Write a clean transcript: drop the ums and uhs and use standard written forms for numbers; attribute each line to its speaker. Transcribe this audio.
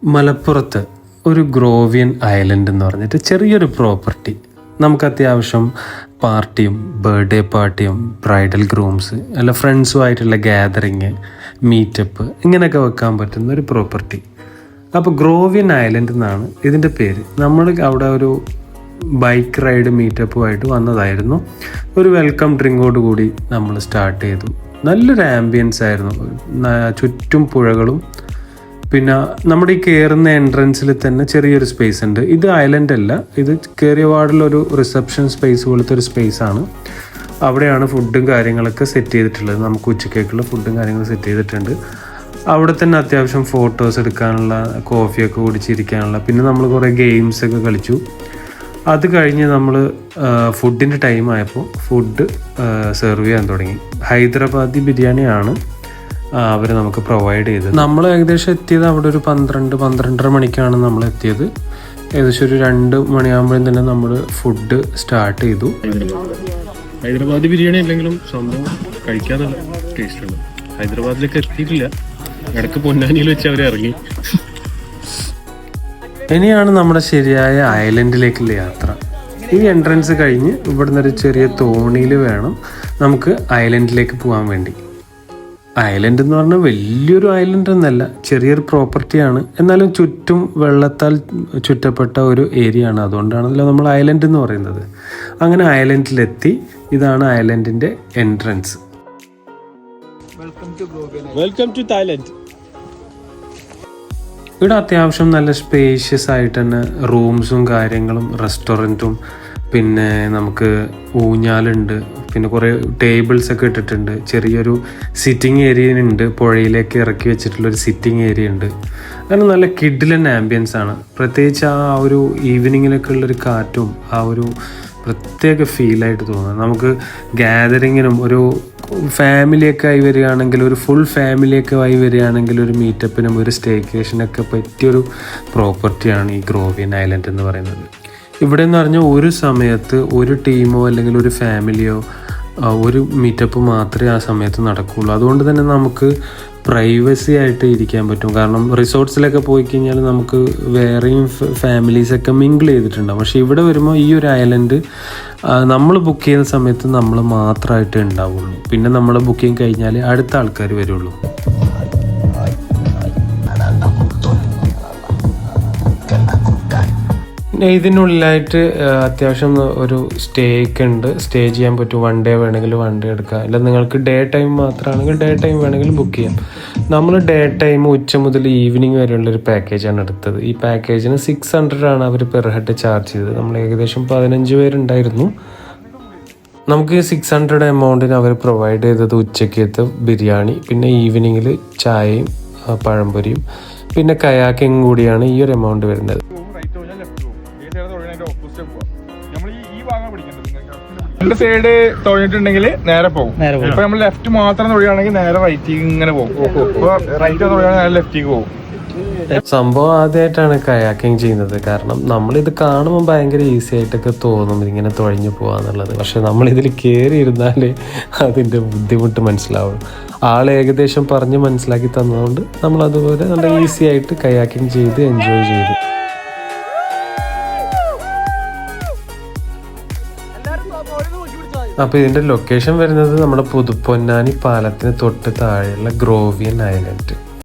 Speaker 1: മലപ്പുറത്ത് ഒരു ഗ്രോവിയൻ ഐലൻഡ് എന്ന് പറഞ്ഞിട്ട് ചെറിയൊരു പ്രോപ്പർട്ടി. നമുക്ക് അത്യാവശ്യം പാർട്ടിയും ബർത്ത്ഡേ പാർട്ടിയും ബ്രൈഡൽ ഗ്രൂംസ് അല്ല ഫ്രണ്ട്സുമായിട്ടുള്ള ഗ്യാതറിങ് മീറ്റപ്പ് ഇങ്ങനെയൊക്കെ വെക്കാൻ പറ്റുന്ന ഒരു പ്രോപ്പർട്ടി. അപ്പോൾ ഗ്രോവിയൻ ഐലൻഡ് എന്നാണ് ഇതിൻ്റെ പേര്. നമ്മൾ അവിടെ ഒരു ബൈക്ക് റൈഡ് മീറ്റപ്പുമായിട്ട് വന്നതായിരുന്നു. ഒരു വെൽക്കം ഡ്രിങ്കോട് കൂടി നമ്മൾ സ്റ്റാർട്ട് ചെയ്തു. നല്ലൊരു ആംബിയൻസ് ആയിരുന്നു. ചുറ്റും പുഴകളും പിന്നെ നമ്മുടെ ഈ കയറുന്ന എൻട്രൻസിൽ തന്നെ ചെറിയൊരു സ്പേസ് ഉണ്ട്. ഇത് ഐലൻഡ് അല്ല, ഇത് കയറിയ വാർഡിലൊരു റിസപ്ഷൻ സ്പേസ് പോലത്തെ ഒരു സ്പേസാണ്. അവിടെയാണ് ഫുഡും കാര്യങ്ങളൊക്കെ സെറ്റ് ചെയ്തിട്ടുള്ളത്. നമുക്ക് ഉച്ചക്കേക്കുള്ള ഫുഡും കാര്യങ്ങളും സെറ്റ് ചെയ്തിട്ടുണ്ട്. അവിടെ തന്നെ അത്യാവശ്യം ഫോട്ടോസ് എടുക്കാനുള്ള, കോഫിയൊക്കെ കുടിച്ചിരിക്കാനുള്ള, പിന്നെ നമ്മൾ കുറേ ഗെയിംസൊക്കെ കളിച്ചു. അത് കഴിഞ്ഞ് നമ്മൾ ഫുഡിൻ്റെ ടൈം ആയപ്പോൾ ഫുഡ് സെർവ് ചെയ്യാൻ തുടങ്ങി. ഹൈദരാബാദി ബിരിയാണിയാണ് അവർ നമുക്ക് പ്രൊവൈഡ് ചെയ്തത്. നമ്മൾ ഏകദേശം എത്തിയത് അവിടെ ഒരു 12-12:30 മണിക്കാണ് നമ്മൾ എത്തിയത്. ഏകദേശം ഒരു 2 മണിയാകുമ്പോഴും തന്നെ നമ്മൾ ഫുഡ് സ്റ്റാർട്ട് ചെയ്തു.
Speaker 2: ഹൈദരാബാദി ബിരിയാണി അല്ലെങ്കിലും സംഭവം കഴിക്കാതെ ടേസ്റ്റ് ഉണ്ട്. ഹൈദരാബാദിലേക്ക് എത്തിയിട്ടില്ല, ഇടയ്ക്ക് പൊന്നാനിയിൽ വെച്ച് അവർ ഇറങ്ങി.
Speaker 1: ഇനിയാണ് നമ്മുടെ ശരിയായ ഐലൻഡിലേക്കുള്ള യാത്ര. ഈ എൻട്രൻസ് കഴിഞ്ഞ് ഇവിടുന്ന് ഒരു ചെറിയ തോണിയിൽ വേണം നമുക്ക് ഐലൻഡിലേക്ക് പോകാൻ വേണ്ടി. ഐലൻഡ് എന്ന് പറഞ്ഞാൽ വലിയൊരു ഐലൻഡ് എന്നല്ല, ചെറിയൊരു പ്രോപ്പർട്ടിയാണ്. എന്നാലും ചുറ്റും വെള്ളത്താൽ ചുറ്റപ്പെട്ട ഒരു ഏരിയ ആണ്. അതുകൊണ്ടാണല്ലോ നമ്മൾ ഐലൻഡ് എന്ന് പറയുന്നത്. അങ്ങനെ ഐലൻഡിലെത്തി. ഇതാണ് ഐലൻഡിൻ്റെ എൻട്രൻസ്.
Speaker 2: Welcome to Thailand.
Speaker 1: ഇവിടെ അത്യാവശ്യം നല്ല സ്പേഷ്യസ് ആയിട്ട് തന്നെ റൂംസും കാര്യങ്ങളും റെസ്റ്റോറൻറ്റും, പിന്നെ നമുക്ക് ഊഞ്ഞാലുണ്ട്, പിന്നെ കുറേ ടേബിൾസൊക്കെ ഇട്ടിട്ടുണ്ട്. ചെറിയൊരു സിറ്റിംഗ് ഏരിയ ഉണ്ട്, പുഴയിലേക്ക് ഇറക്കി വെച്ചിട്ടുള്ളൊരു സിറ്റിംഗ് ഏരിയ ഉണ്ട്. അങ്ങനെ നല്ല കിഡിലൻ ആംബിയൻസ് ആണ്. പ്രത്യേകിച്ച് ആ ഒരു ഈവനിങ്ങിലൊക്കെ ഉള്ളൊരു കാറ്റും ആ ഒരു പ്രത്യേക ഫീലായിട്ട് തോന്നുന്നത്. നമുക്ക് ഗ്യാതറിങ്ങിനും ഒരു ഫാമിലിയൊക്കെ ആയി വരികയാണെങ്കിൽ, ഒരു ഫുൾ ഫാമിലിയൊക്കെ ആയി വരികയാണെങ്കിൽ ഒരു മീറ്റപ്പിനും ഒരു സ്റ്റേക്കേഷനൊക്കെ പറ്റിയൊരു പ്രോപ്പർട്ടിയാണ് ഈ ഗ്രോവിയൻ ഐലൻഡ് എന്ന് പറയുന്നത്. ഇവിടെ എന്ന് പറഞ്ഞാൽ ഒരു സമയത്ത് ഒരു ടീമോ അല്ലെങ്കിൽ ഒരു ഫാമിലിയോ ഒരു മീറ്റപ്പ് മാത്രമേ ആ സമയത്ത് നടക്കുകയുള്ളൂ. അതുകൊണ്ട് തന്നെ നമുക്ക് പ്രൈവസി ആയിട്ട് ഇരിക്കാൻ പറ്റും. കാരണം റിസോർട്ട്സിലൊക്കെ പോയി കഴിഞ്ഞാൽ നമുക്ക് വേറെയും ഫാമിലീസൊക്കെ മിങ്കിൾ ചെയ്തിട്ടുണ്ടാകും. പക്ഷേ ഇവിടെ വരുമ്പോൾ ഈ ഒരു ഐലൻഡ് നമ്മൾ ബുക്ക് ചെയ്യുന്ന സമയത്ത് നമ്മൾ മാത്രമായിട്ടേ ഉണ്ടാവുള്ളൂ. പിന്നെ നമ്മൾ ബുക്കിംഗ് കഴിഞ്ഞാൽ അടുത്ത ആൾക്കാർ വരുള്ളൂ. ഇതിനുള്ളിലായിട്ട് അത്യാവശ്യം ഒരു സ്റ്റേ ഒക്കെ ഉണ്ട്. സ്റ്റേ ചെയ്യാൻ പറ്റും. 1 ഡേ വേണമെങ്കിൽ 1 ഡേ എടുക്കാം. അല്ല നിങ്ങൾക്ക് ഡേ ടൈം മാത്രമാണെങ്കിൽ ഡേ ടൈം വേണമെങ്കിൽ ബുക്ക് ചെയ്യാം. നമ്മൾ ഡേ ടൈം ഉച്ച മുതൽ ഈവനിങ് വരെയുള്ളൊരു പാക്കേജാണ് എടുത്തത്. ഈ പാക്കേജിന് 600 ആണ് അവർ പെർ ഹെഡ് ചാർജ് ചെയ്തത്. നമ്മൾ ഏകദേശം 15 പേരുണ്ടായിരുന്നു. നമുക്ക് 600 എമൗണ്ടിന് അവർ പ്രൊവൈഡ് ചെയ്തത് ഉച്ചക്കത്തെ ബിരിയാണി, പിന്നെ ഈവനിങ്ങിൽ ചായയും പഴംപൊരിയും പിന്നെ കയാക്കിങ് കൂടിയാണ് ഈ ഒരു എമൗണ്ട് വരുന്നത്.
Speaker 3: രണ്ട് സൈഡ് തുഴഞ്ഞിട്ടുണ്ടെങ്കിൽ നേരെ പോകും. ഇപ്പൊ നമ്മൾ ലെഫ്റ്റ് മാത്രം തൊഴിയാണെങ്കിൽ നേരെ റൈറ്റിലേക്ക് ഇങ്ങനെ പോകും. റൈറ്റ് തൊഴിയാണെങ്കിൽ നേരെ ലെഫ്റ്റിലേക്ക് പോകും.
Speaker 1: സംഭവം ആദ്യമായിട്ടാണ് കയാക്കിങ് ചെയ്യുന്നത്. കാരണം നമ്മളിത് കാണുമ്പോൾ ഭയങ്കര ഈസി ആയിട്ടൊക്കെ തോന്നും ഇങ്ങനെ തുഴഞ്ഞു പോകാന്നുള്ളത്. പക്ഷെ നമ്മളിതിൽ കയറി ഇരുന്നാലേ അതിൻ്റെ ബുദ്ധിമുട്ട് മനസ്സിലാവും. ആൾ ഏകദേശം പറഞ്ഞ് മനസ്സിലാക്കി തന്നതുകൊണ്ട് നമ്മൾ അതുപോലെ നല്ല ഈസി ആയിട്ട് കയാക്കിങ് ചെയ്ത് എൻജോയ് ചെയ്തു. അപ്പോൾ ഇതിൻ്റെ ലൊക്കേഷൻ വരുന്നത് നമ്മുടെ പുതുപ്പൊന്നാനി പാലത്തിന് തൊട്ട് താഴെയുള്ള ഗ്രോവിയൻ ഐലൻഡ്.